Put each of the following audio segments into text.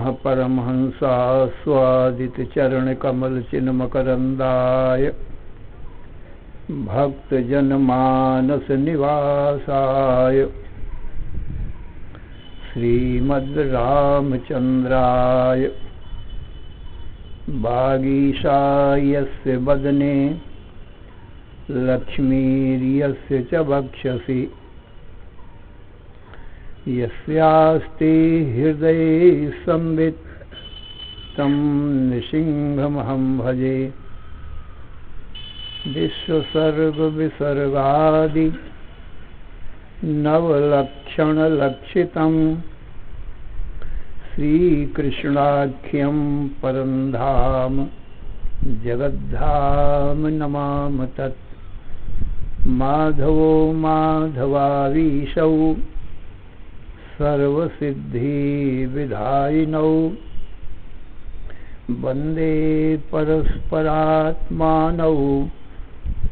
नमः परमहंसास्वादितचरणकमलचिन्मकरन्दाय भक्तजनमानसनिवासाय श्रीमद्रामचन्द्राय वागीशायस्य वदने लक्ष्मीर्यस्य च वक्षसि यस्यास्ति हृदये संवित् तं नृसिंहमहं भजे। विश्वसर्गविसर्गादि नवलक्षणलक्षितं श्रीकृष्णाख्यं परं धाम जगद्धाम नमामि तत्। माधवो माधवावीशौ सर्वसिद्धिविधायिनौ वन्दे परस्परात्मानौ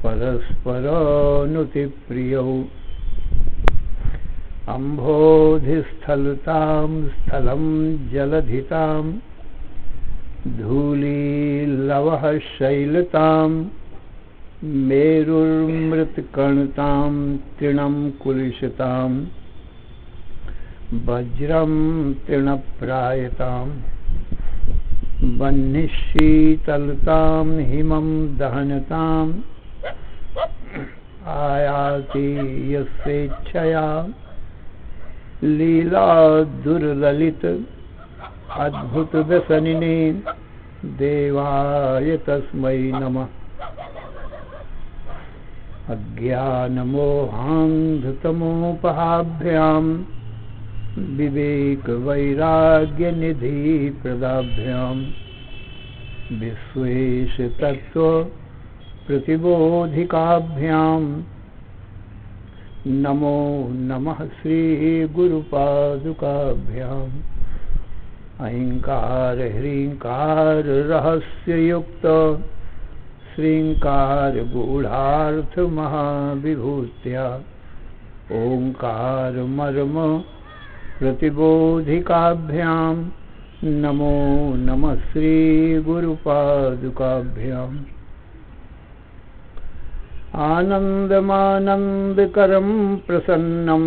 परस्परानुतिप्रियौ। अम्भोधिस्थलतां स्थलं जलधितां धूलीलवः शैलतां मेरुर्मृत्कणतां तृणं कुलिशतां वज्रं तृणप्रायतां वह्निशीतलतां हिमं दहनताम् आयाति यस्येच्छया लीला दुर्ललित अद्भुत व्यसनिने देवाय तस्मै नमः। अज्ञानमोहान्धतमोपहाभ्यां विवेकवैराग्यनिधि प्रदाभ्यां विश्वेशतत्त्व प्रतिबोधिकाभ्यां नमो नमः श्रीगुरुपादुकाभ्याम्। अहंकार ह्रींकार रहस्ययुक्त श्रींकार गूढ़ार्थ महाविभूत्या ओंकार मर्म प्रतिबोधिकाभ्यां नमो नमः श्रीगुरुपादुकाभ्याम्। आनन्दमानन्दकरं प्रसन्नं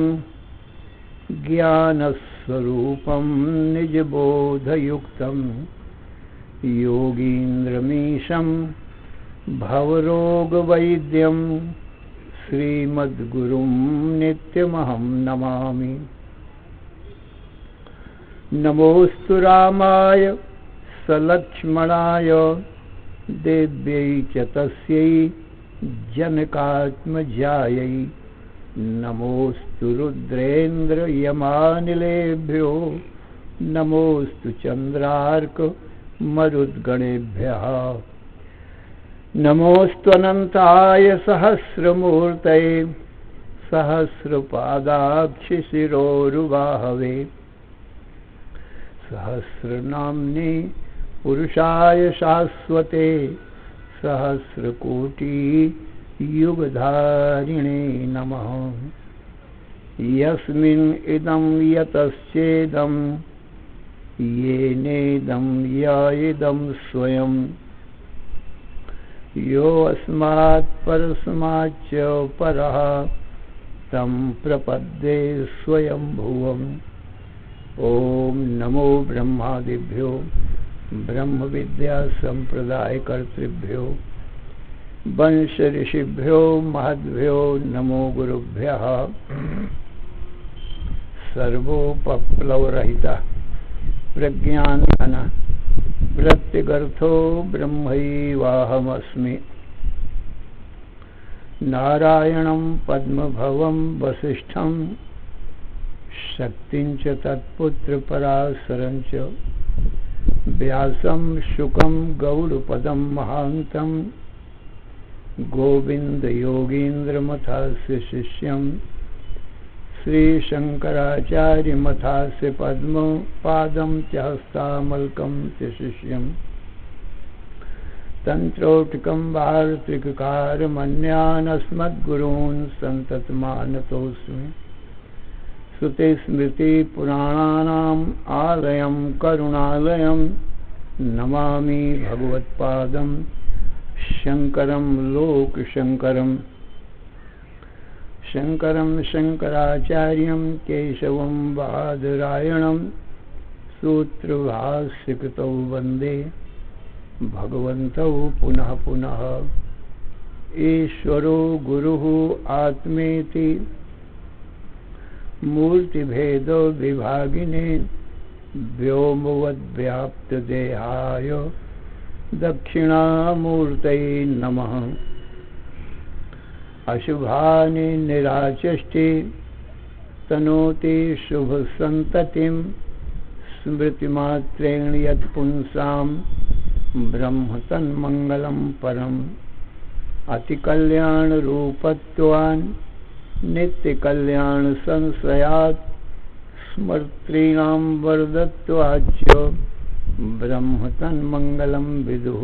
ज्ञानस्वरूपं निजबोधयुक्तं योगीन्द्रमीशं भवरोगवैद्यं श्रीमद्गुरुं नित्यमहं नमामि। नमोस्तु रामाय सलक्ष्मणाय देव्यै च तस्यै जनकात्मजायै नमोस्तु रुद्रेन्द्र यमानिलेभ्यो नमोस्तु चन्द्रार्क मरुद्गणेभ्यः नमोस्तु अनंताय सहस्रमूर्तये सहस्रपादाक्षिशिरोरुबाहवे सहस्रनाम्नि पुरुषाय शाश्वते सहस्रकोटि युगधारिणे नमः। यस्मिन् इदं यतश्चेदं येनेदं य इदं स्वयं यो अस्मात् परस्माच्च परः तं प्रपद्ये स्वयंभुवम्। ओम नमो ब्रह्मादिभ्यो ब्रह्म विद्या संप्रदायकर्तृभ्यो वंश ऋषिभ्यो महद्भ्यो नमो गुरुभ्यः। सर्वोपप्लवरहितः प्रज्ञानघनः प्रत्यगर्थो ब्रह्मैवाहमस्मि। नारायणं पद्मभवं वसिष्ठं शक्तिं च तत्पुत्र पराशरं च व्यासं शुकं गौडपदं महान्तं गोविंद योगीन्द्रमथास्य शिष्यं श्रीशंकराचार्यमथास्य पद्मपादं च हस्तामलकं च शिष्यं तंत्रोटकं वार्तिककारमन्यान् अस्मद्गुरून् सन्ततमानतोऽस्मि। श्रुतिस्मृतिपुराणानाम् आलयं करुणालयं नमामि भगवत्पादं शङ्करं लोकशङ्करम्। शङ्करं शङ्कराचार्यं केशवं बादरायणं सूत्रभाष्यकृतौ वन्दे भगवन्तौ पुनः पुनः। ईश्वरो गुरुः आत्मेति मूर्तिभेद विभागिने व्योमवद्व्याप्तदेहाय दक्षिणामूर्तये नमः। अशुभानि निराचष्टे तनोति शुभसन्ततिं स्मृतिमात्रेण यत्पुंसां ब्रह्म तन्मङ्गलं परम्। अतिकल्याणरूपत्वान् नित्यकल्याणसंश्रयात् स्मर्तॄणां वरदत्वाच्च ब्रह्म तन्मङ्गलं विदुः।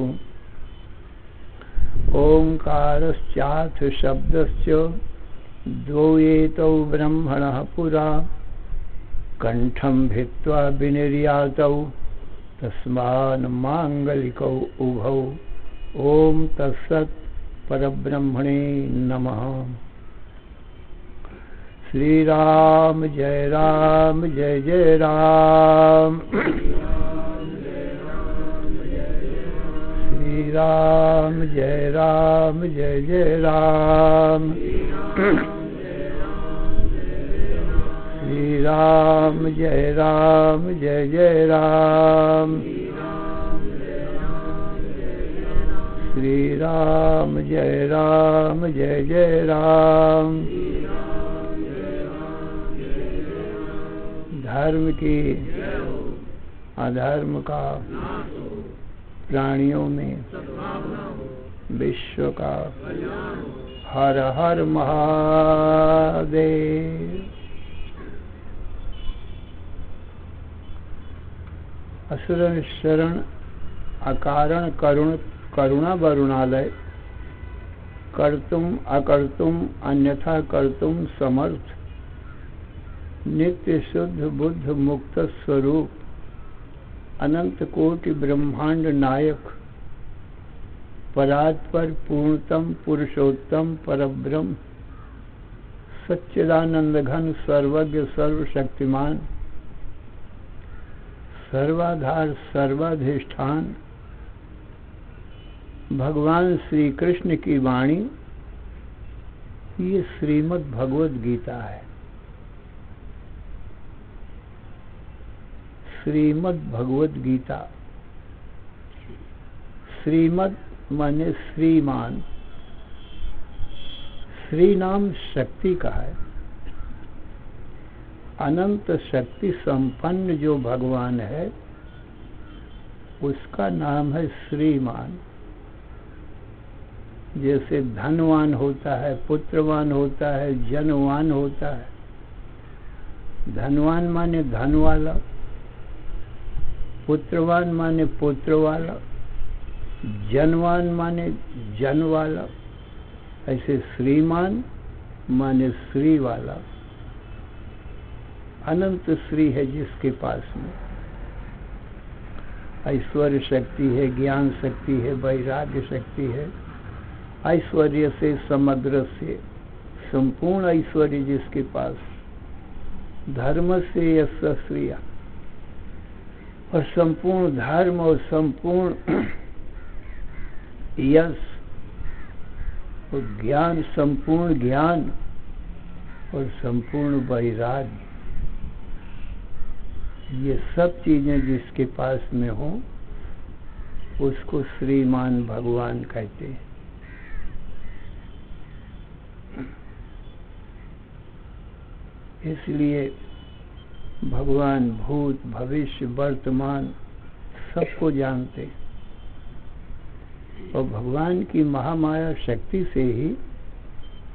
ओङ्कारश्चाथ शब्दश्च द्वौ एतौ ब्रह्मणः पुरा कण्ठं भित्त्वा विनिर्यातौ तस्मान्माङ्गलिकौ उभौ। ॐ तत्सत् परब्रह्मणे नमः। श्री राम जय जय राम। श्री राम जय जय राम। श्री राम जय जय राम। श्री राम जय जय राम। धर्म की अधर्म का प्राणियों में विश्व का हर हर महादेव। असुर शरण अकारण करुणा वरुणालय कर्तुम अकर्तुम अन्यथा कर्तुम समर्थ नित्य शुद्ध बुद्ध मुक्त स्वरूप अनंत कोटि ब्रह्मांड नायक परात्पर पूर्णतम पुरुषोत्तम परब्रह्म सच्चिदानंद घन सर्वज्ञ सर्वशक्तिमान सर्वाधार सर्वाधिष्ठान भगवान श्री कृष्ण की वाणी ये श्रीमद् भगवद गीता है। श्रीमद् भगवद गीता। श्रीमद् माने श्रीमान। श्री नाम शक्ति का है। अनंत शक्ति संपन्न जो भगवान है उसका नाम है श्रीमान। जैसे धनवान होता है, पुत्रवान होता है, जनवान होता है। धनवान माने धन वाला, पुत्रवान माने पुत्र वाला, जनवान माने जन वाला। ऐसे श्रीमान माने श्री वाला। अनंत श्री है जिसके पास में ऐश्वर्य शक्ति है, ज्ञान शक्ति है, वैराग्य शक्ति है। ऐश्वर्य से समग्र से संपूर्ण ऐश्वर्य जिसके पास, धर्म से यश श्रिया और संपूर्ण धर्म और संपूर्ण यश और ज्ञान, संपूर्ण ज्ञान और संपूर्ण वैराग्य, ये सब चीजें जिसके पास में हो उसको श्रीमान भगवान कहते हैं। इसलिए भगवान भूत भविष्य वर्तमान सबको जानते और भगवान की महामाया शक्ति से ही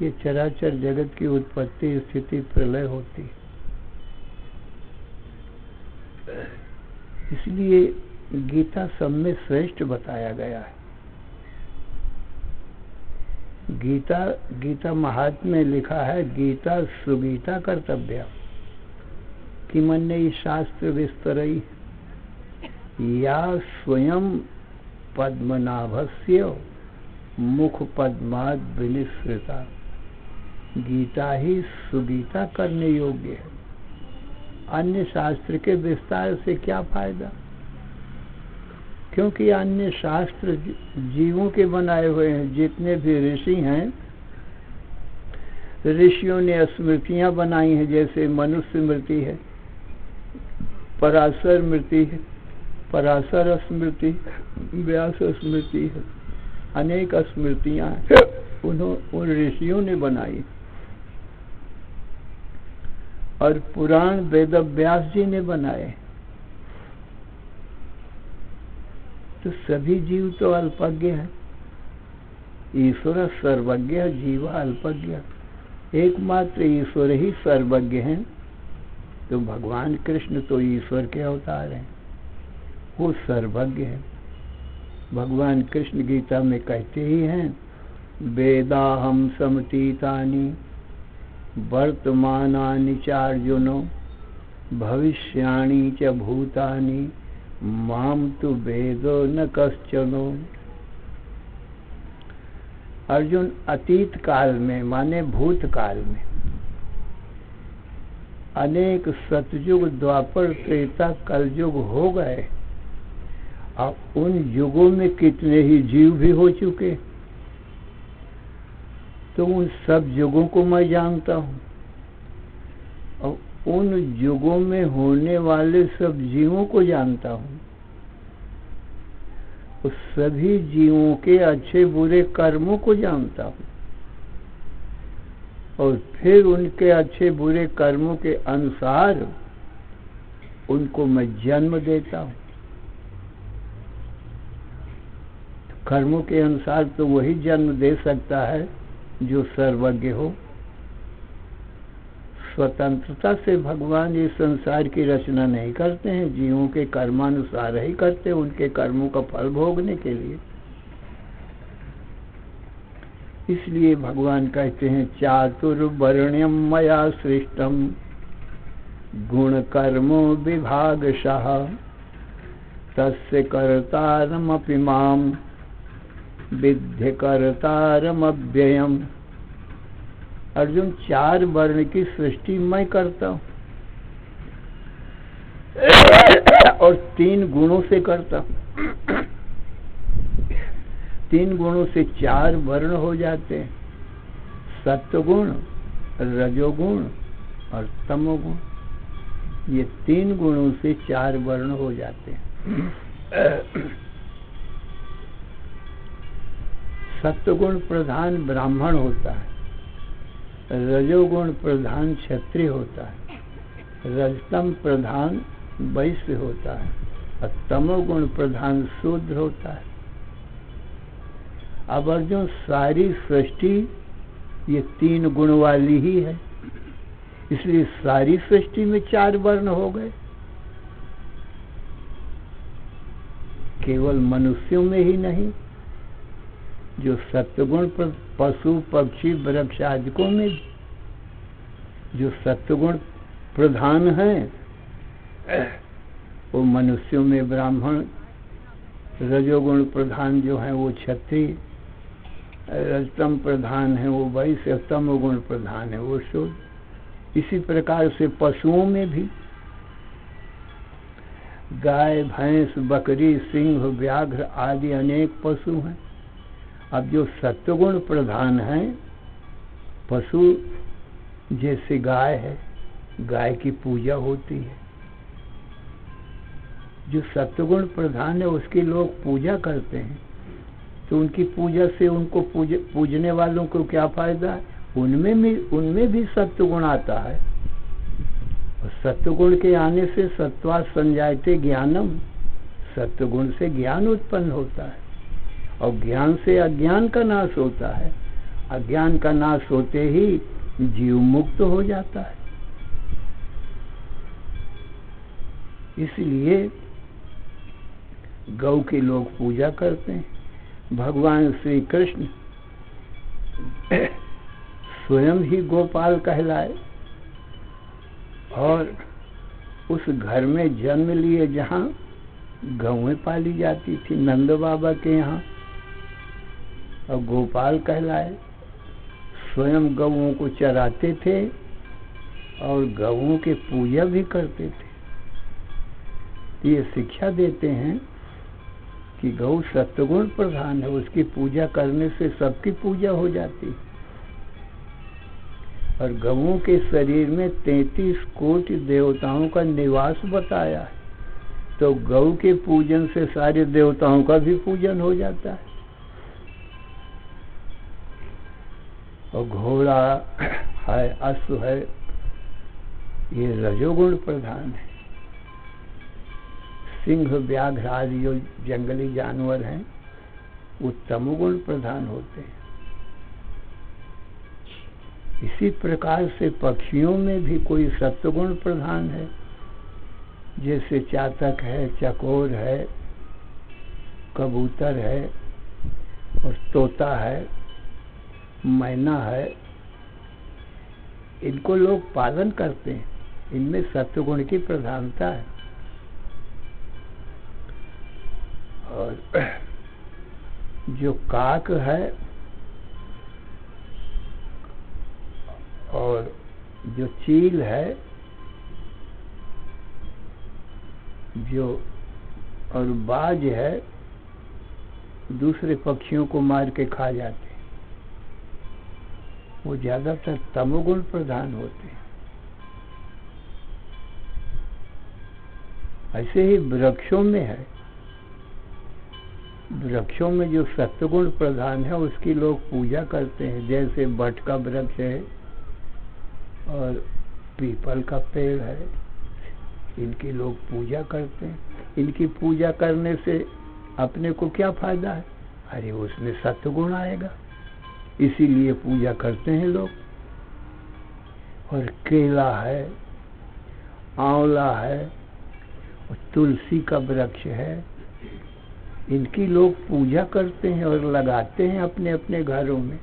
ये चराचर जगत की उत्पत्ति स्थिति प्रलय होती। इसलिए गीता सब में श्रेष्ठ बताया गया है। गीता महात्म्य में लिखा है, गीता सुगीता कर्तव्य। किमन्य शास्त्र विस्तरई या स्वयं पद्मनाभस्य मुख पद्माद विनिसृता। गीता ही सुगीता करने योग्य है, अन्य शास्त्र के विस्तार से क्या फायदा? क्योंकि अन्य शास्त्र जीवों के बनाए हुए हैं। जितने भी ऋषि हैं, ऋषियों ने स्मृतियां बनाई हैं, जैसे मनुष्य स्मृति है, पराशर स्मृति है, पराशर स्मृति, व्यास स्मृति है, अनेक स्मृतियां उन ऋषियों ने बनाई। और पुराण वेद व्यास जी ने बनाए। तो सभी जीव तो अल्पज्ञ हैं। ईश्वर सर्वज्ञ, जीव अल्पज्ञ। एकमात्र ईश्वर ही सर्वज्ञ हैं। तो भगवान कृष्ण तो ईश्वर के अवतार हैं, वो सर्वज्ञ हैं। भगवान कृष्ण गीता में कहते ही हैं, वेदाहम समतीतानि वर्तमानानि चार्जुनो भविष्याणि च भूतानि माम तु वेदो न कश्चनो। अर्जुन, अतीत काल में माने भूतकाल में अनेक सतयुग, द्वापर, त्रेता, कलयुग हो गए। अब उन युगों में कितने ही जीव भी हो चुके, तो उन सब युगों को मैं जानता हूँ। और उन युगों में होने वाले सब जीवों को जानता हूँ। उस सभी जीवों के अच्छे बुरे कर्मों को जानता हूँ, और फिर उनके अच्छे बुरे कर्मों के अनुसार उनको मैं जन्म देता हूँ। कर्मों के अनुसार तो वही जन्म दे सकता है जो सर्वज्ञ हो। स्वतंत्रता से भगवान इस संसार की रचना नहीं करते हैं, जीवों के कर्मानुसार ही करते हैं, उनके कर्मों का फल भोगने के लिए। इसलिए भगवान कहते हैं, चातुर्वर्ण्यम मया सृष्टम गुण कर्मो विभागशः तस्य कर्तारमपि माम विद्धि कर्तारमव्ययम्। अर्जुन, 4 वर्ण की सृष्टि मैं करता हूँ और 3 गुणों से करता हूँ। 3 गुणों से 4 वर्ण हो जाते हैं, सत्वगुण, रजोगुण और तमोगुण। ये 3 गुणों से 4 वर्ण हो जाते हैं। सत्वगुण प्रधान ब्राह्मण होता है, रजोगुण प्रधान क्षत्रिय होता है, रजतम प्रधान वैश्य होता है और तमोगुण प्रधान शूद्र होता है। अब अर्जुन, सारी सृष्टि ये 3 गुण वाली ही है, इसलिए सारी सृष्टि में 4 वर्ण हो गए। केवल मनुष्यों में ही नहीं, जो सत्वगुण पशु पक्षी वृक्ष आदिकों में जो सत्वगुण प्रधान हैं, वो मनुष्यों में ब्राह्मण, रजोगुण प्रधान जो हैं वो क्षत्रिय, रजतम प्रधान है वो वैश्य, तमोगुण प्रधान है वो शूद्र। इसी प्रकार से पशुओं में भी गाय, भैंस, बकरी, सिंह, व्याघ्र आदि अनेक पशु हैं। अब जो सत्वगुण प्रधान हैं, पशु जैसे गाय है, गाय की पूजा होती है। जो सत्वगुण प्रधान है उसकी लोग पूजा करते हैं, तो उनकी पूजा से उनको पूजने वालों को क्या फायदा? उनमें भी सत्वगुण आता है। और सत्वगुण के आने से सत्वा संजायते ज्ञानम, सत्वगुण से ज्ञान उत्पन्न होता है और ज्ञान से अज्ञान का नाश होता है। अज्ञान का नाश होते ही जीव मुक्त हो जाता है। इसलिए गौ की लोग पूजा करते हैं। भगवान श्री कृष्ण स्वयं ही गोपाल कहलाए और उस घर में जन्म लिए जहाँ गौएं पाली जाती थी नंद बाबा के यहाँ, और गोपाल कहलाए, स्वयं गौओं को चराते थे और गौओं के पूजा भी करते थे। ये शिक्षा देते हैं कि गौ सत्वगुण प्रधान है, उसकी पूजा करने से सबकी पूजा हो जाती है। और गौओं के शरीर में 33 कोटि देवताओं का निवास बताया है, तो गौ के पूजन से सारे देवताओं का भी पूजन हो जाता है। और घोड़ा है, अश्व है, ये रजोगुण प्रधान है। सिंह, व्याघ्र आदि जो जंगली जानवर हैं वो तमोगुण प्रधान होते हैं। इसी प्रकार से पक्षियों में भी कोई सत्वगुण प्रधान है, जैसे चातक है, चकोर है, कबूतर है और तोता है, मैना है। इनको लोग पालन करते हैं, इनमें सत्वगुण की प्रधानता है। और जो काक है और जो चील है, जो और बाज है, दूसरे पक्षियों को मार के खा जाते हैं, वो ज्यादातर तमोगुण प्रधान होते हैं। ऐसे ही वृक्षों में है, वृक्षों में जो सत्वगुण प्रधान है उसकी लोग पूजा करते हैं, जैसे बट का वृक्ष है और पीपल का पेड़ है, इनकी लोग पूजा करते हैं। इनकी पूजा करने से अपने को क्या फायदा है? अरे उसमें सत्वगुण आएगा, इसीलिए पूजा करते हैं लोग। और केला है, आंवला है और तुलसी का वृक्ष है, इनकी लोग पूजा करते हैं और लगाते हैं अपने अपने घरों में।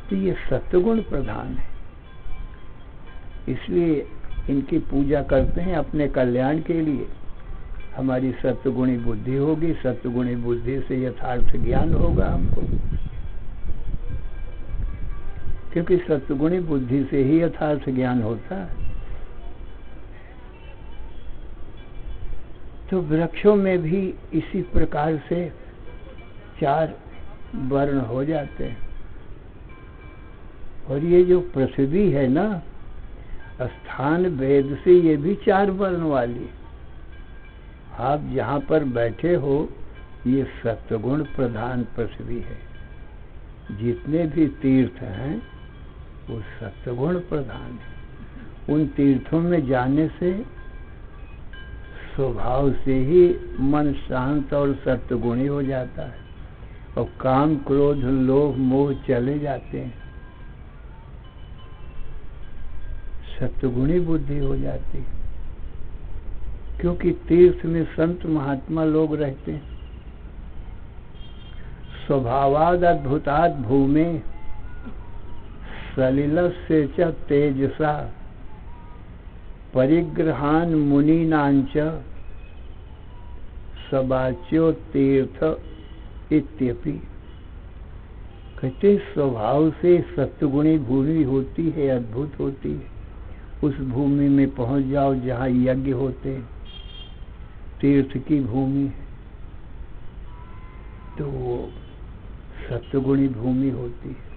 तो ये सत्वगुण प्रधान है, इसलिए इनकी पूजा करते हैं अपने कल्याण के लिए। हमारी सत्वगुणी बुद्धि होगी, सत्वगुणी बुद्धि से यथार्थ ज्ञान होगा हमको, क्योंकि सत्वगुणी बुद्धि से ही यथार्थ ज्ञान होता है। तो वृक्षों में भी इसी प्रकार से 4 वर्ण हो जाते हैं। और ये जो पृथ्वी है ना, स्थान भेद से ये भी 4 वर्ण वाली। आप जहाँ पर बैठे हो ये सत्वगुण प्रधान पृथ्वी है। जितने भी तीर्थ हैं वो सत्वगुण प्रधान है। उन तीर्थों में जाने से स्वभाव से ही मन शांत और सत्वगुणी हो जाता है और काम, क्रोध, लोभ, मोह चले जाते हैं, सत्वगुणी बुद्धि हो जाती है। क्योंकि तीर्थ में संत महात्मा लोग रहते हैं। स्वभावाद अद्भुतात् भूमे सलिलस्य च तेजसा परिग्रहान मुनीनांच सबाच्यो तीर्थ इत्यपि। कहते स्वभाव से सत्वगुणी भूमि होती है, अद्भुत होती है। उस भूमि में पहुंच जाओ जहाँ यज्ञ होते हैं, तीर्थ की भूमि है, तो वो सत्वगुणी भूमि होती है।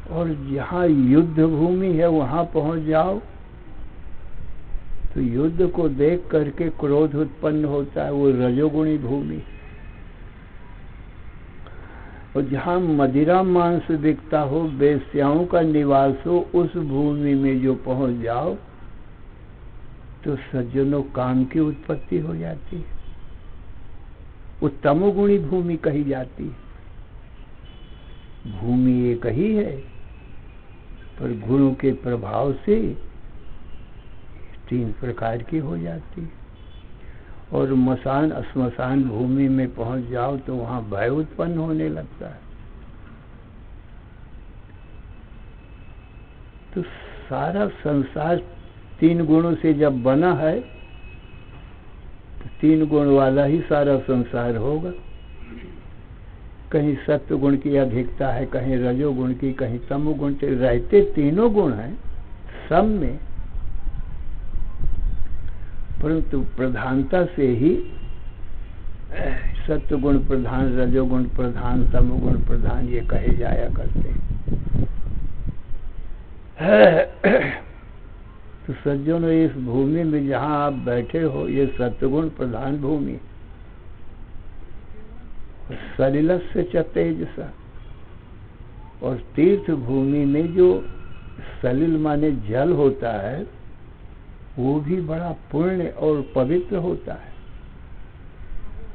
और जहाँ युद्ध भूमि है वहाँ पहुंच जाओ तो युद्ध को देख करके क्रोध उत्पन्न होता है, वो रजोगुणी भूमि। और जहाँ मदिरा मांस बिकता हो, वेश्याओं का निवास हो, उस भूमि में जो पहुंच जाओ तो सज्जनों काम की उत्पत्ति हो जाती है। वो तमोगुणी भूमि कही जाती है। भूमि एक ही है, पर गुणों के प्रभाव से 3 प्रकार की हो जाती है। और मसान श्मशान भूमि में पहुंच जाओ तो वहां भय उत्पन्न होने लगता है। तो सारा संसार तीन गुणों से जब बना है तो तीन गुण वाला ही सारा संसार होगा। कहीं सत्व गुण की अधिकता है, कहीं रजोगुण की, कहीं तमोगुण के, रहते तीनों गुण हैं सब में, परंतु प्रधानता से ही सत्वगुण प्रधान, रजोगुण प्रधान, तमोगुण प्रधान ये कहे जाया करते हैं। तो सज्जनों, इस भूमि में जहाँ आप बैठे हो ये सत्वगुण प्रधान भूमि, सलिलस्य च तेजसा, और तीर्थ भूमि में जो सलिल माने जल होता है वो भी बड़ा पुण्य और पवित्र होता है।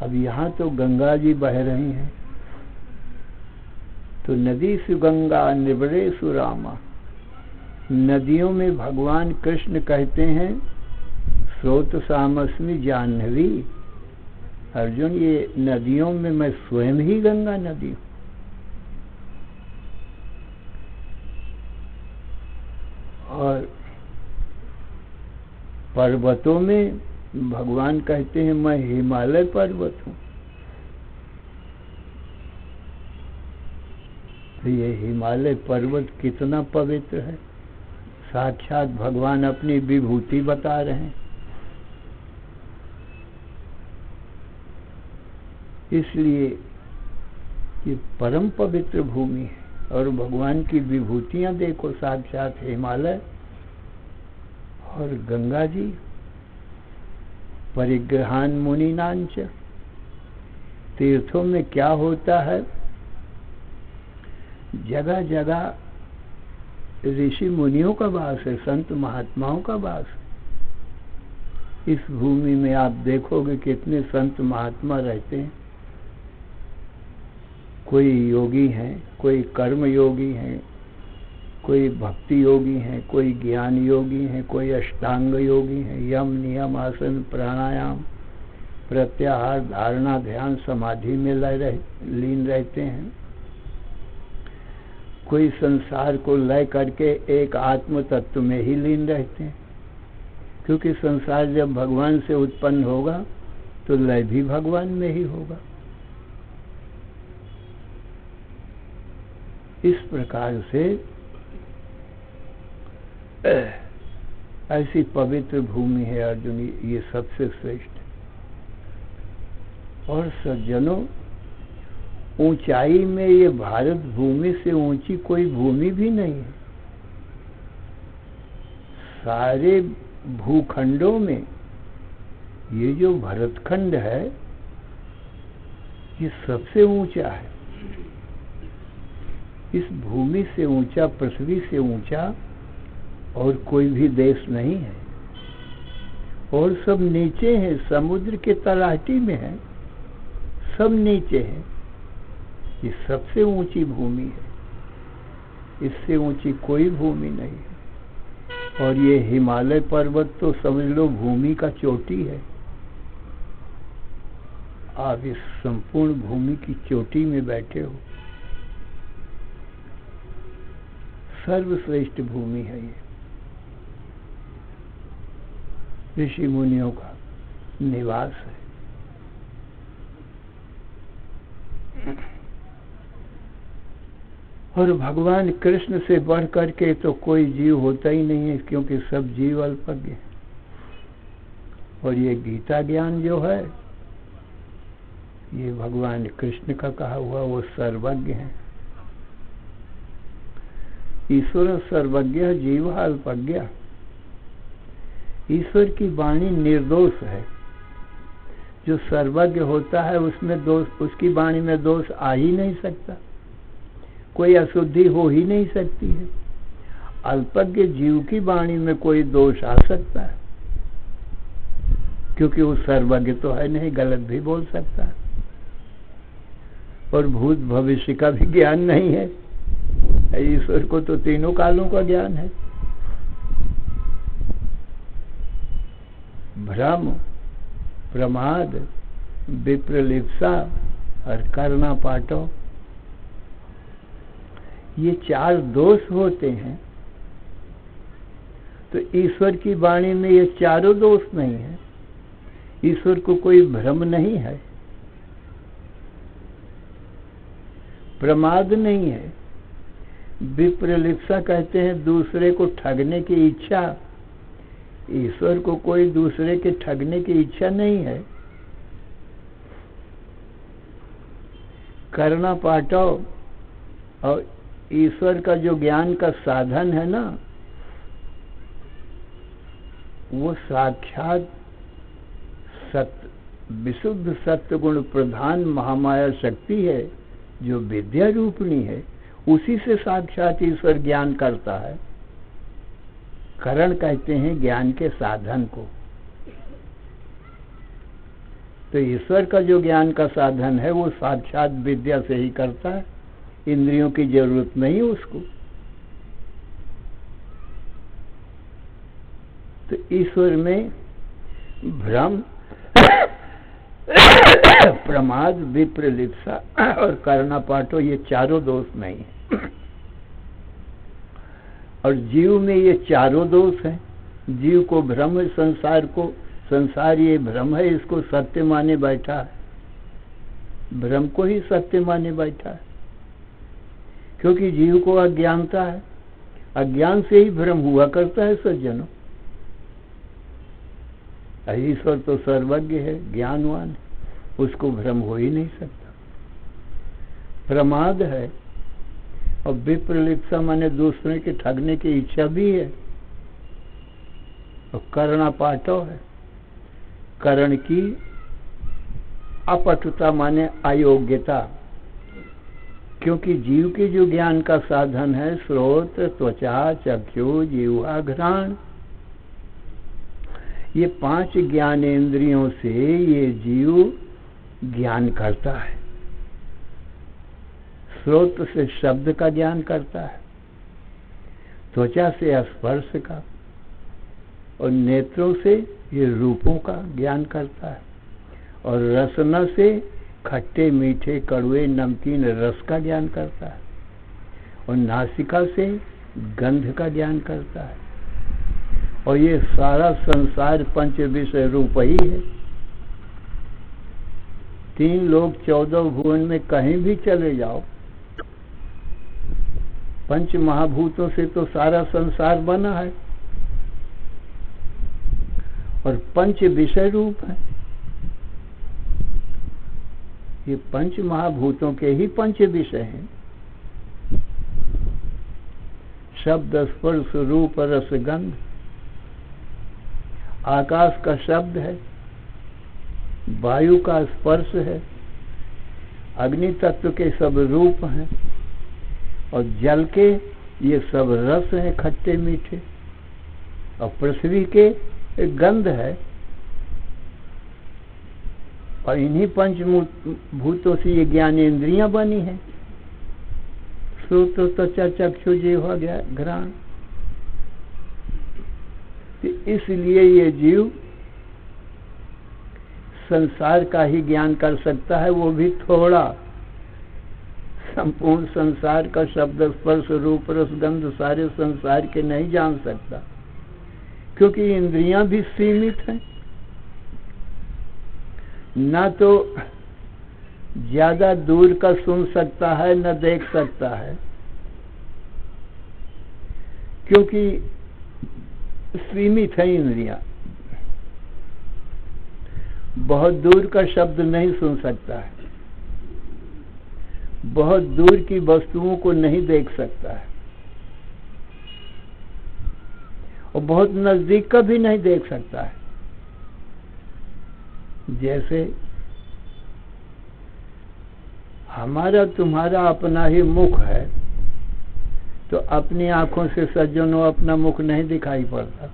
अब यहाँ तो गंगा जी बह रही हैं, तो नदी से गंगा निबरेसु रामा, नदियों में भगवान कृष्ण कहते हैं स्रोत सामस्मि जाह्नवी, अर्जुन ये नदियों में मैं स्वयं ही गंगा नदी हूं। और पर्वतों में भगवान कहते हैं मैं हिमालय पर्वत हूं। तो ये हिमालय पर्वत कितना पवित्र है, साक्षात भगवान अपनी विभूति बता रहे हैं। इसलिए ये परम पवित्र भूमि है, और भगवान की विभूतियां देखो, साक्षात हिमालय और गंगा जी। परिग्रहान मुनिनांच, तीर्थों में क्या होता है, जगह जगह ऋषि मुनियों का वास है, संत महात्माओं का वास है। इस भूमि में आप देखोगे कितने संत महात्मा रहते हैं। कोई योगी हैं, कोई कर्म योगी हैं, कोई भक्ति योगी हैं, कोई ज्ञान योगी हैं, कोई अष्टांग योगी हैं, यम नियम आसन प्राणायाम प्रत्याहार धारणा ध्यान समाधि में लीन रहते हैं। कोई संसार को लय करके एक आत्म तत्व में ही लीन रहते हैं, क्योंकि संसार जब भगवान से उत्पन्न होगा तो लय भी भगवान में ही होगा। इस प्रकार से ऐसी पवित्र भूमि है अर्जुन, ये सबसे श्रेष्ठ। और सज्जनों, ऊंचाई में ये भारत भूमि से ऊंची कोई भूमि भी नहीं है। सारे भूखंडों में ये जो भरतखंड है ये सबसे ऊंचा है। इस भूमि से ऊंचा, पृथ्वी से ऊंचा और कोई भी देश नहीं है, और सब नीचे है, समुद्र के तलहटी में है, सब नीचे है। ये सबसे ऊंची भूमि है, इससे ऊंची कोई भूमि नहीं है। और ये हिमालय पर्वत तो समझ लो भूमि का चोटी है। आप इस संपूर्ण भूमि की चोटी में बैठे हो। सर्वश्रेष्ठ भूमि है ये, ऋषि मुनियों का निवास है। और भगवान कृष्ण से बढ़ करके तो कोई जीव होता ही नहीं है, क्योंकि सब जीव अल्पज्ञ हैं। और ये गीता ज्ञान जो है ये भगवान कृष्ण का कहा हुआ, वो सर्वज्ञ है। ईश्वर सर्वज्ञ जीव अल्पज्ञ। ईश्वर की वाणी निर्दोष है। जो सर्वज्ञ होता है उसमें दोष, उसकी वाणी में दोष आ ही नहीं सकता, कोई अशुद्धि हो ही नहीं सकती है। अल्पज्ञ जीव की वाणी में कोई दोष आ सकता है, क्योंकि वो सर्वज्ञ तो है नहीं, गलत भी बोल सकता है। और भूत भविष्य का भी ज्ञान नहीं है। ईश्वर को तो तीनों कालों का ज्ञान है। भ्रम, प्रमाद, विप्रलिप्सा और करना पाटो, ये चार दोष होते हैं तो ईश्वर की वाणी में ये चारों दोष नहीं है। ईश्वर को कोई भ्रम नहीं है, प्रमाद नहीं है। विप्रलिप्सा कहते हैं दूसरे को ठगने की इच्छा। ईश्वर को कोई दूसरे के ठगने की इच्छा नहीं है। करना पाठव और ईश्वर का जो ज्ञान का साधन है ना, वो साक्षात विशुद्ध सत्य गुण प्रधान महामाया शक्ति है, जो विद्या रूपणी है। उसी से साक्षात ईश्वर ज्ञान करता है। करण कहते हैं ज्ञान के साधन को। तो ईश्वर का जो ज्ञान का साधन है वो साक्षात विद्या से ही करता है, इंद्रियों की जरूरत नहीं उसको। तो ईश्वर में भ्रम, प्रमाद, विप्रलिप्सा और करणापाठो ये चारों दोष नहीं है। और जीव में ये चारों दोष हैं। जीव को भ्रम है, संसार ये भ्रम है, इसको सत्य माने बैठा है। भ्रम को ही सत्य माने बैठा है, क्योंकि जीव को अज्ञानता है। अज्ञान से ही भ्रम हुआ करता है सज्जनों। ईश्वर तो सर्वज्ञ है, ज्ञानवान है, उसको भ्रम हो ही नहीं सकता। प्रमाद है और विप्रलिप्सा माने दूसरे के ठगने की इच्छा भी है। और करणापाठव है, करण की अपटुता माने अयोग्यता। क्योंकि जीव के जो ज्ञान का साधन है श्रोत, त्वचा, चक्षु, जिह्वा, घ्राण, ये 5 ज्ञानेंद्रियों से ये जीव ज्ञान करता है। श्रोत से शब्द का ज्ञान करता है, त्वचा से स्पर्श का, और नेत्रों से ये रूपों का ज्ञान करता है, और रसना से खट्टे, मीठे, कड़वे, नमकीन रस का ज्ञान करता है, और नासिका से गंध का ज्ञान करता है। और ये सारा संसार पंच विषय रूप ही है। 3 लोक 14 भुवन में कहीं भी चले जाओ, पंच महाभूतों से तो सारा संसार बना है और पंच विषय रूप है। ये पंच महाभूतों के ही पंच विषय हैं। शब्द, स्पर्श, रूप, रस, गंध। आकाश का शब्द है, वायु का स्पर्श है, अग्नि तत्व के सब रूप हैं, और जल के ये सब रस हैं, खट्टे मीठे, और पृथ्वी के गंध है। और इन्हीं पंच भूतों से ये ज्ञानेंद्रियां बनी हैं, श्रोत, त्वचा, चक्षु, जिह्वा, घ्राण। इसलिए ये जीव संसार का ही ज्ञान कर सकता है, वो भी थोड़ा। संपूर्ण संसार का शब्द, स्पर्श, रूप, रस, गंध सारे संसार के नहीं जान सकता, क्योंकि इंद्रियां भी सीमित हैं। ना तो ज्यादा दूर का सुन सकता है, न देख सकता है, क्योंकि सीमित है इंद्रियां। बहुत दूर का शब्द नहीं सुन सकता है, बहुत दूर की वस्तुओं को नहीं देख सकता है, और बहुत नजदीक का भी नहीं देख सकता है। जैसे हमारा तुम्हारा अपना ही मुख है, तो अपनी आंखों से सज्जनों अपना मुख नहीं दिखाई पड़ता,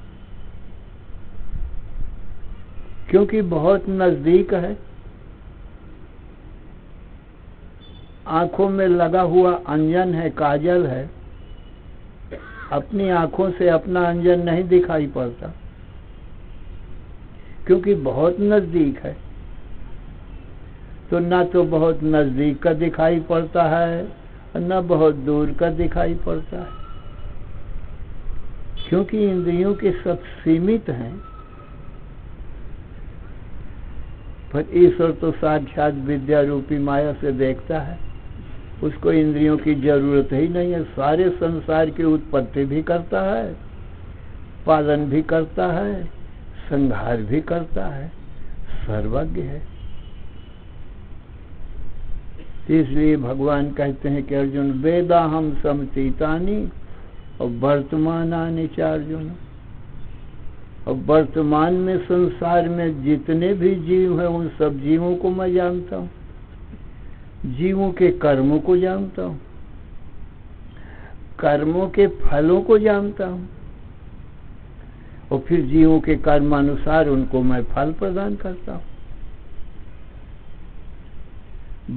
क्योंकि बहुत नजदीक है। आंखों में लगा हुआ अंजन है, काजल है, अपनी आंखों से अपना अंजन नहीं दिखाई पड़ता, क्योंकि बहुत नजदीक है। तो ना तो बहुत नजदीक का दिखाई पड़ता है, न बहुत दूर का दिखाई पड़ता है। क्योंकि इंद्रियों के सब सीमित हैं, पर ईश्वर तो साक्षात विद्या रूपी माया से देखता है, उसको इंद्रियों की जरूरत ही नहीं है। सारे संसार की उत्पत्ति भी करता है, पालन भी करता है, संहार भी करता है, सर्वज्ञ है। इसलिए भगवान कहते हैं कि अर्जुन वेदाहम समतीतानि और वर्तमानानि च अर्जुन। और वर्तमान में संसार में जितने भी जीव हैं उन सब जीवों को मैं जानता हूँ, जीवों के कर्मों को जानता हूँ, कर्मों के फलों को जानता हूँ, और फिर जीवों के कर्मानुसार उनको मैं फल प्रदान करता हूँ।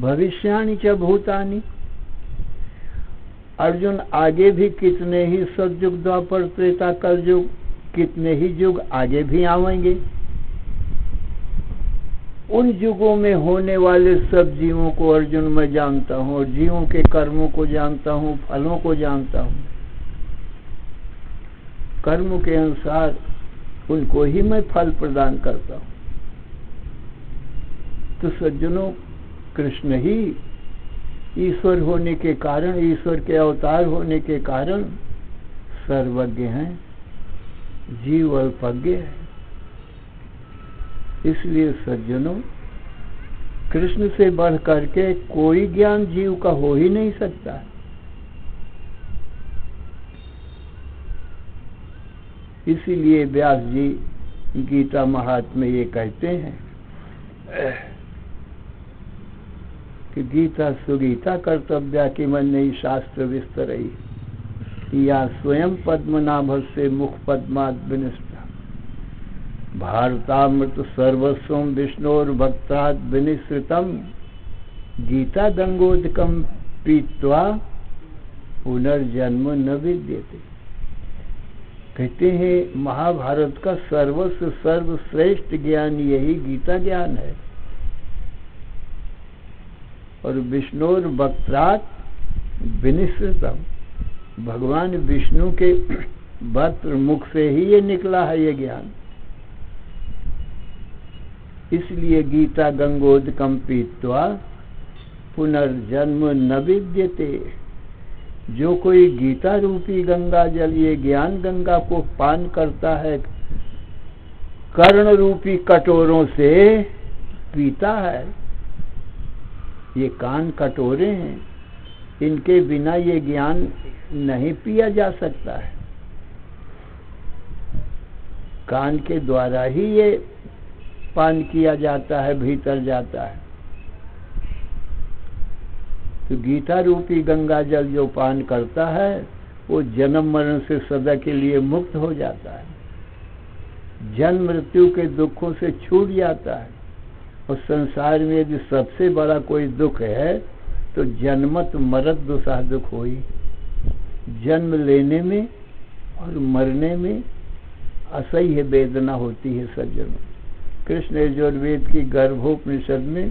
भविष्यानि च भूतानि। अर्जुन आगे भी कितने ही सतयुग द्वापर त्रेता कलयुग, कितने ही युग आगे भी आवेंगे। उन युगों में होने वाले सब जीवों को अर्जुन मैं जानता हूँ, और जीवों के कर्मों को जानता हूँ, फलों को जानता हूँ। कर्म के अनुसार उनको ही मैं फल प्रदान करता हूँ। तो सज्जनों, कृष्ण ही ईश्वर होने के कारण, ईश्वर के अवतार होने के कारण सर्वज्ञ हैं, जीव अल्पज्ञ है। इसलिए सज्जनों, कृष्ण से बढ़ करके कोई ज्ञान जीव का हो ही नहीं सकता। इसीलिए व्यास जी गीता महात्म्य ये कहते हैं कि गीता सुगीता कर्तव्या कि मन नहीं शास्त्र विस्तरई, या स्वयं पद्मनाभ से मुख पद्माद विनिष्टा, भारतामृत सर्वस्वम विष्णोर्भक्तात् विनिश्रितम, गीता गंगोदकम पीत्वा पुनर्जन्म न विद्यते। कहते हैं महाभारत का सर्वस्व सर्वश्रेष्ठ ज्ञान यही गीता ज्ञान है। और विष्णुर वक्त्रात् विनिश्रितम, भगवान विष्णु के वक्त्र मुख से ही ये निकला है ये ज्ञान। इसलिए गीता गंगोदकम पीत्वा पुनर्जन्म न विद्यते। जो कोई गीता रूपी गंगा जल, ये ज्ञान गंगा को पान करता है, कर्ण रूपी कटोरों से पीता है। ये कान कटोरे हैं, इनके बिना ये ज्ञान नहीं पिया जा सकता है। कान के द्वारा ही ये पान किया जाता है, भीतर जाता है। तो गीता रूपी गंगा जल जो पान करता है वो जन्म मरण से सदा के लिए मुक्त हो जाता है, जन्म मृत्यु के दुखों से छूट जाता है। और संसार में यदि सबसे बड़ा कोई दुख है तो जन्मत मरत दुसह दुख होई। जन्म लेने में और मरने में असह्य वेदना होती है सज्जनों। कृष्ण यजुर्वेद की गर्भोपनिषद में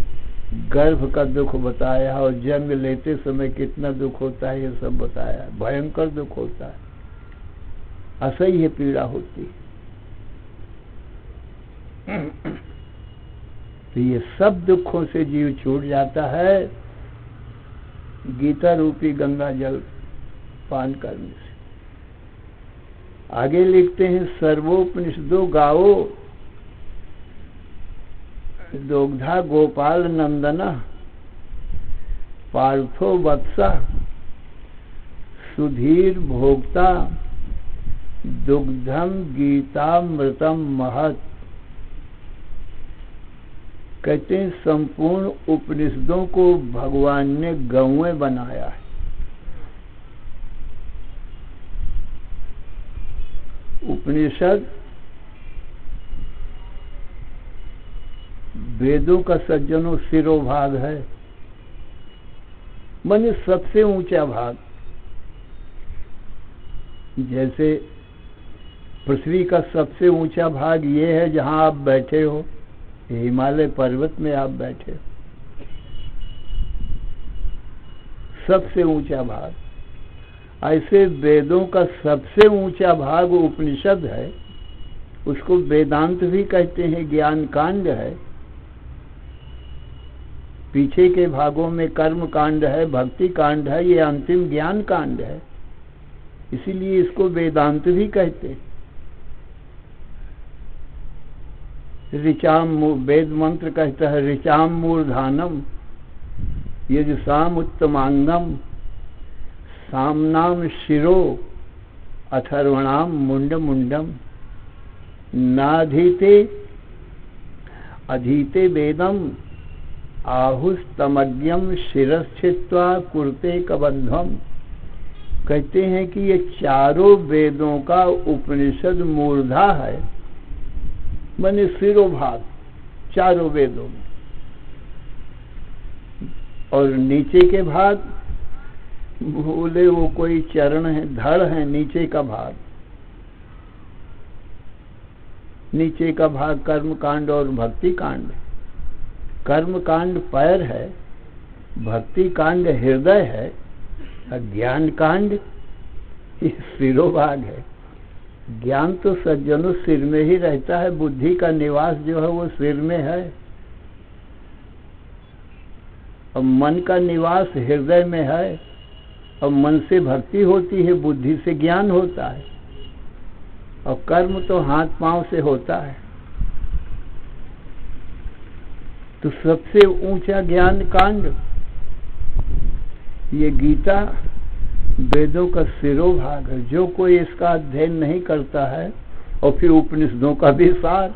गर्भ का दुख बताया, और जन्म लेते समय कितना दुख होता है ये सब बताया। भयंकर दुख होता है, असह्य पीड़ा होती है। तो ये सब दुखों से जीव छूट जाता है गीता रूपी गंगा जल पान करने से। आगे लिखते हैं सर्वोपनिषदो गाओ दोग्धा गोपाल नंदना पार्थो वत्सा सुधीर भोक्ता दुग्धम गीतामृतम महत्। कहते हैं संपूर्ण उपनिषदों को भगवान ने गौएं बनाया है। उपनिषद वेदों का सज्जनों शिरोभाग है, माने सबसे ऊंचा भाग। जैसे पृथ्वी का सबसे ऊंचा भाग ये है जहां आप बैठे हो, हिमालय पर्वत में आप बैठे हो, सबसे ऊंचा भाग। ऐसे वेदों का सबसे ऊंचा भाग उपनिषद है, उसको वेदांत भी कहते हैं, ज्ञान कांड है। पीछे के भागों में कर्म कांड है, भक्ति कांड है, ये अंतिम ज्ञान कांड है, इसीलिए इसको वेदांत भी कहते हैं। ऋचाम, वेद मंत्र कहता है ऋचाम मूर्धानम यजुषाम उत्तमांगम सामनाम शिरो अथर्वणाम मुंड मुंडम नाधीते अधीते वेदम आहुस्तमज्ञम शिरश्चित्वा कुर्ते कबंधम। कहते हैं कि ये चारों वेदों का उपनिषद मूर्धा है, माने सिरोभाग चारों वेदों में, और नीचे के भाग बोले वो कोई चरण है, धड़ है, नीचे का भाग, नीचे का भाग कर्म कांड और भक्ति कांड। कर्म कांड पैर है, भक्ति कांड हृदय है, और ज्ञान कांड सिरोभाग है। ज्ञान तो सज्जनों सिर में ही रहता है, बुद्धि का निवास जो है वो सिर में है, और मन का निवास हृदय में है, और मन से भक्ति होती है, बुद्धि से ज्ञान होता है, और कर्म तो हाथ पांव से होता है। तो सबसे ऊंचा ज्ञान कांड ये गीता वेदों का सिरोभाग है। जो कोई इसका अध्ययन नहीं करता है, और फिर उपनिषदों का भी सार,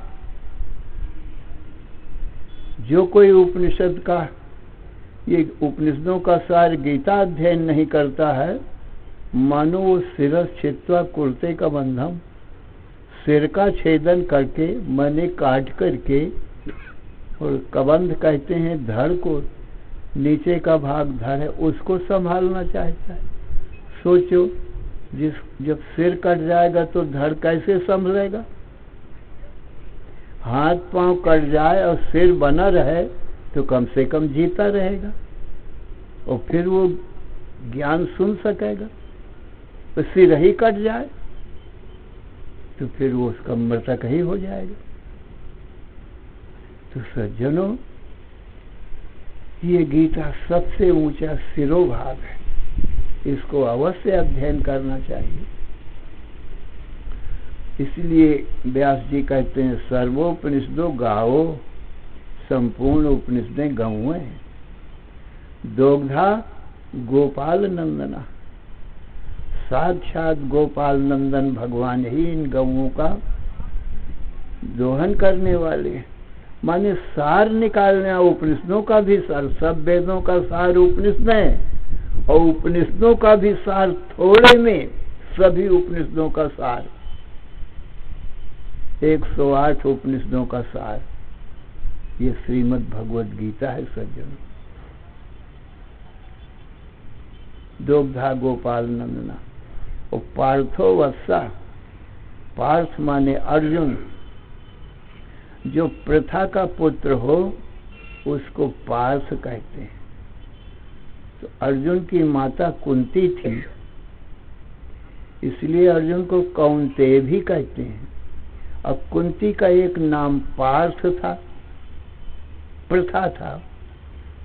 जो कोई उपनिषद का, ये उपनिषदों का सार गीता अध्ययन नहीं करता है, मानो वो शिरस छित्वा कुर्ते का बंधम, सिर का छेदन करके, मने काट करके, और कबंध कहते हैं धड़ को, नीचे का भाग धड़ है, उसको संभालना चाहता है। सोचो, जब सिर कट जाएगा तो धड़ कैसे संभलेगा? हाथ पांव कट जाए और सिर बना रहे तो कम से कम जीता रहेगा, और फिर वो ज्ञान सुन सकेगा। तो सिर ही कट जाए तो फिर वो उसका मृतक ही हो जाएगा। तो सज्जनों, ये गीता सबसे ऊंचा सिरोभाग है, इसको अवश्य अध्ययन करना चाहिए। इसलिए व्यास जी कहते हैं सर्वोपनिषदो गावो, संपूर्ण उपनिषदें गौएं हैं। दोग्धा गोपाल नंदना, साक्षात गोपाल नंदन भगवान ही इन गौओं का दोहन करने वाले, माने सार निकालने। उपनिषदों का भी सार, सब वेदों का सार उपनिषदें, और उपनिषदों का भी सार थोड़े में, सभी उपनिषदों का सार, 108 उपनिषदों का सार, ये श्रीमद् भगवद गीता है सज्जनों। दोग्धा गोपाल नंदना, और पार्थो वत्सा, पार्थ माने अर्जुन, जो प्रथा का पुत्र हो उसको पार्थ कहते हैं। तो अर्जुन की माता कुंती थी, इसलिए अर्जुन को कौन्तेय भी कहते हैं। अब कुंती का एक नाम पार्थ था, प्रथा था,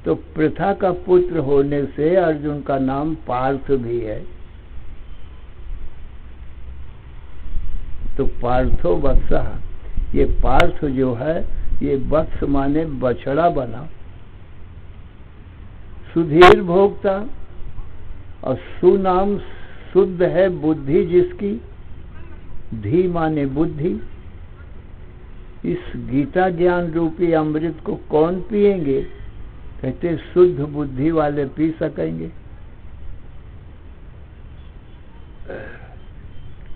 तो प्रथा का पुत्र होने से अर्जुन का नाम पार्थ भी है। तो पार्थो वत्सा, ये पार्थ जो है, ये वत्स माने बछड़ा बना। सुधीर भोक्ता, और सुनाम शुद्ध है बुद्धि जिसकी, धी माने बुद्धि। इस गीता ज्ञान रूपी अमृत को कौन पिएंगे? कहते शुद्ध बुद्धि वाले पी सकेंगे।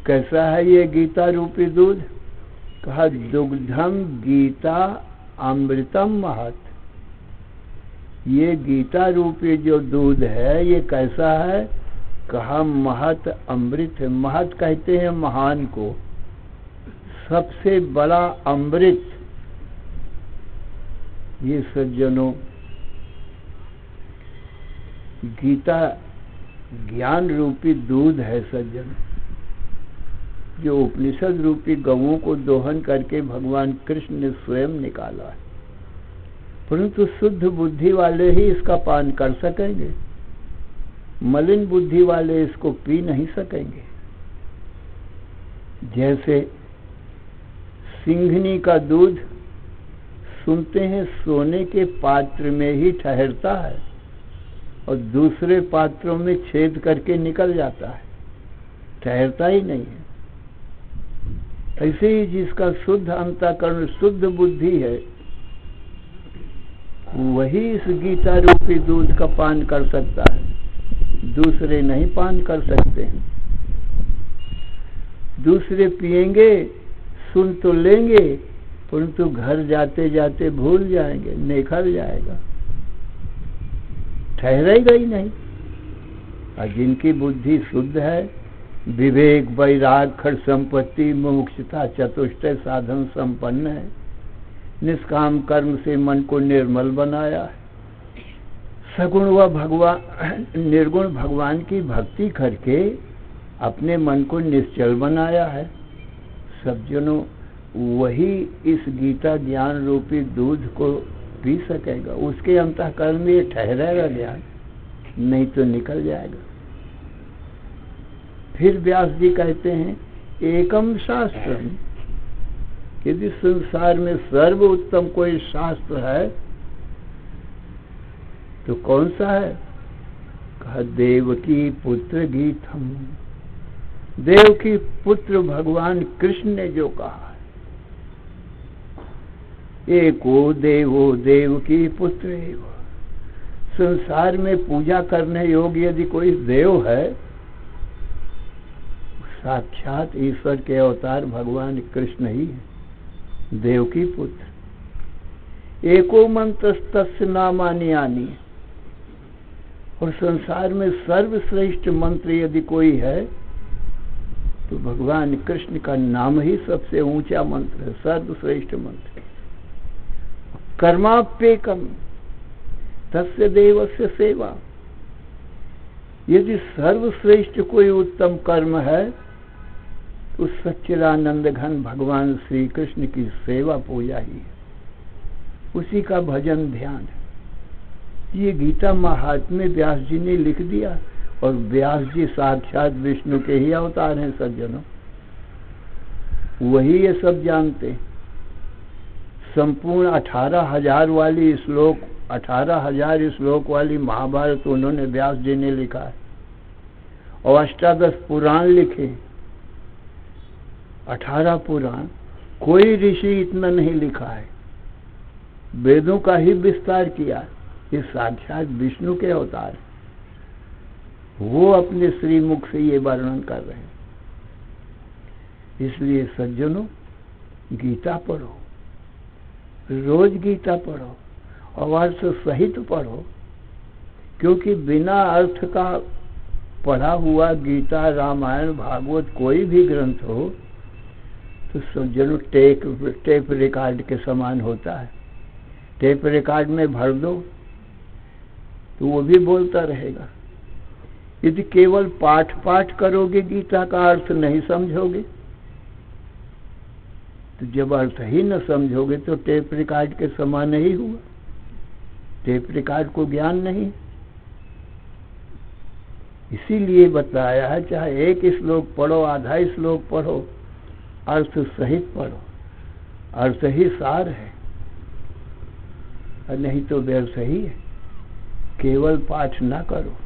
कैसा है ये गीता रूपी दूध? कहा दुग्धम गीता अमृतम महत। ये गीता रूपी जो दूध है ये कैसा है? कहा महत अमृत है। महत कहते हैं महान को, सबसे बड़ा अमृत। ये सज्जनों, गीता ज्ञान रूपी दूध है सज्जन, जो उपनिषद रूपी गवों को दोहन करके भगवान कृष्ण ने स्वयं निकाला है। परंतु शुद्ध बुद्धि वाले ही इसका पान कर सकेंगे, मलिन बुद्धि वाले इसको पी नहीं सकेंगे। जैसे सिंघनी का दूध सुनते हैं सोने के पात्र में ही ठहरता है और दूसरे पात्रों में छेद करके निकल जाता है, ठहरता ही नहीं है। ऐसे ही जिसका शुद्ध अंतःकरण शुद्ध बुद्धि है, वही इस गीता रूपी दूध का पान कर सकता है, दूसरे नहीं पान कर सकते हैं। दूसरे पिएंगे, सुन तो लेंगे, परंतु घर जाते जाते भूल जाएंगे, निखर जाएगा, ठहरेगा ही नहीं। और जिनकी बुद्धि शुद्ध है, विवेक, वैराग, खड़ संपत्ति, मुमुक्षुता, चतुष्टय साधन संपन्न है, निष्काम कर्म से मन को निर्मल बनाया है, सगुण व भगवान निर्गुण भगवान की भक्ति करके अपने मन को निश्चल बनाया है। सब जनों, वही इस गीता ज्ञान रूपी दूध को पी सकेगा। उसके अंतःकरण में ये ठहरेगा ज्ञान, नहीं तो निकल जाएगा। फिर व्यास जी कहते हैं, एकम शास्त्रम, यदि संसार में सर्वोत्तम कोई शास्त्र है तो कौन सा है? कहा, देवकी पुत्र गीतम। देवकी पुत्र भगवान कृष्ण ने जो कहा है, एको देवो देवकी पुत्र एव। संसार में पूजा करने योग्य यदि कोई देव है, साक्षात ईश्वर के अवतार भगवान कृष्ण ही है, देवकी पुत्र। एको मंत्रस्तस्य नामानि यानी, और संसार में सर्वश्रेष्ठ मंत्र यदि कोई है तो भगवान कृष्ण का नाम ही सबसे ऊंचा मंत्र है, सर्वश्रेष्ठ मंत्र। कर्माप्येकम तस्य देवस्य सेवा। यदि सर्वश्रेष्ठ कोई उत्तम कर्म है तो सच्चिदानंद घन भगवान श्री कृष्ण की सेवा पूजा ही है, उसी का भजन ध्यान है। ये गीता महात्म्य व्यास जी ने लिख दिया, और व्यास जी साक्षात विष्णु के ही अवतार हैं सज्जनों, वही ये सब जानते हैं। संपूर्ण 18,000 वाली श्लोक, 18,000 श्लोक वाली महाभारत उन्होंने व्यास जी ने लिखा है, और 18 पुराण लिखे, 18 पुराण। कोई ऋषि इतना नहीं लिखा है, वेदों का ही विस्तार किया। ये साक्षात विष्णु के अवतार, वो अपने श्रीमुख से ये वर्णन कर रहे हैं। इसलिए सज्जनों, गीता पढ़ो, रोज गीता पढ़ो और अर्थ सहित पढ़ो, क्योंकि बिना अर्थ का पढ़ा हुआ गीता, रामायण, भागवत कोई भी ग्रंथ हो तो सज्जनों टेप रिकॉर्ड के समान होता है। टेप रिकॉर्ड में भर दो तो वो भी बोलता रहेगा। यदि केवल पाठ करोगे, गीता का अर्थ नहीं समझोगे, तो जब अर्थ ही न समझोगे तो टेप रिकॉर्ड के समान ही हुआ। टेप रिकॉर्ड को ज्ञान नहीं। इसीलिए बताया है, चाहे एक श्लोक पढ़ो, आधा श्लोक पढ़ो, अर्थ सहित पढ़ो, अर्थ ही सार है, और नहीं तो व्यर्थ ही है। केवल पाठ ना करो।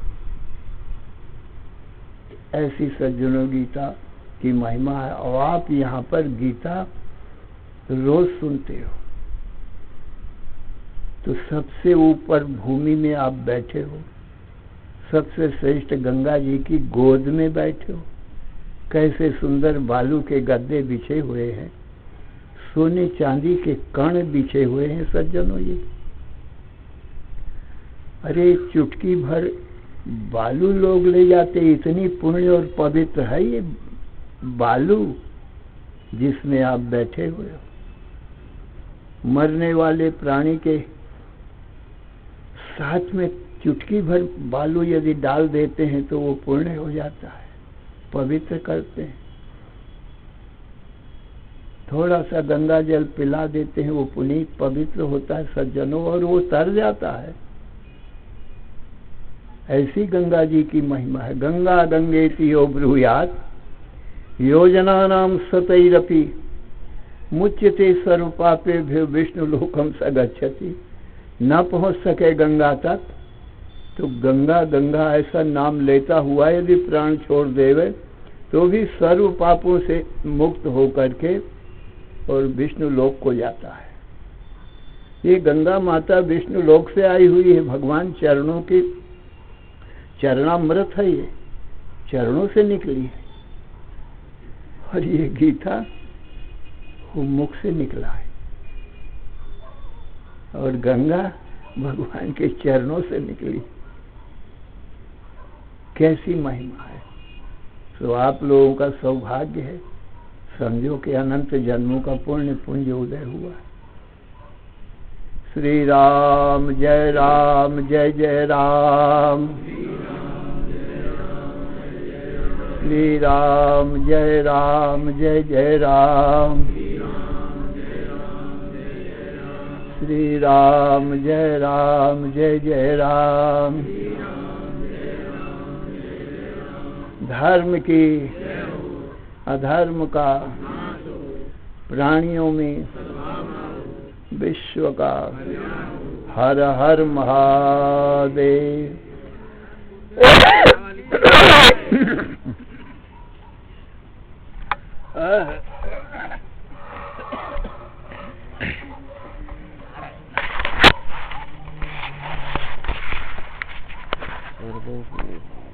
ऐसी सज्जनों गीता की महिमा है, और आप यहाँ पर गीता रोज सुनते हो तो सबसे ऊपर भूमि में आप बैठे हो, सबसे श्रेष्ठ गंगा जी की गोद में बैठे हो। कैसे सुंदर बालू के गद्दे बिछे हुए हैं, सोने चांदी के कण बिछे हुए हैं सज्जनों। ये अरे चुटकी भर बालू लोग ले जाते, इतनी पुण्य और पवित्र है ये बालू जिसमें आप बैठे हुए हो। मरने वाले प्राणी के साथ में चुटकी भर बालू यदि डाल देते हैं तो वो पुण्य हो जाता है, पवित्र करते हैं। थोड़ा सा गंगा जल पिला देते हैं, वो पुनीत पवित्र होता है सज्जनों, और वो तर जाता है। ऐसी गंगा जी की महिमा है। गंगा गंगेति यो ब्रूयात् योजनानां सतैरपि मुच्यते सर्व पापेभ्यो विष्णु लोकम स गच्छति। न पहुंच सके गंगा तक तो गंगा गंगा ऐसा नाम लेता हुआ यदि प्राण छोड़ देवे तो भी सर्व पापों से मुक्त होकर के और विष्णु लोक को जाता है। ये गंगा माता विष्णु लोक से आई हुई है, भगवान चरणों की चरणामृत है, ये चरणों से निकली है। और ये गीता वो मुख से निकला है, और गंगा भगवान के चरणों से निकली। कैसी महिमा है। तो आप लोगों का सौभाग्य है, समझो कि अनंत जन्मों का पुण्य पुंज उदय हुआ। श्री राम जय जय राम, श्री राम जय जय राम, श्री राम जय जय राम। धर्म की अधर्म का प्राणियों में विश्व का हर हर महादेव। What about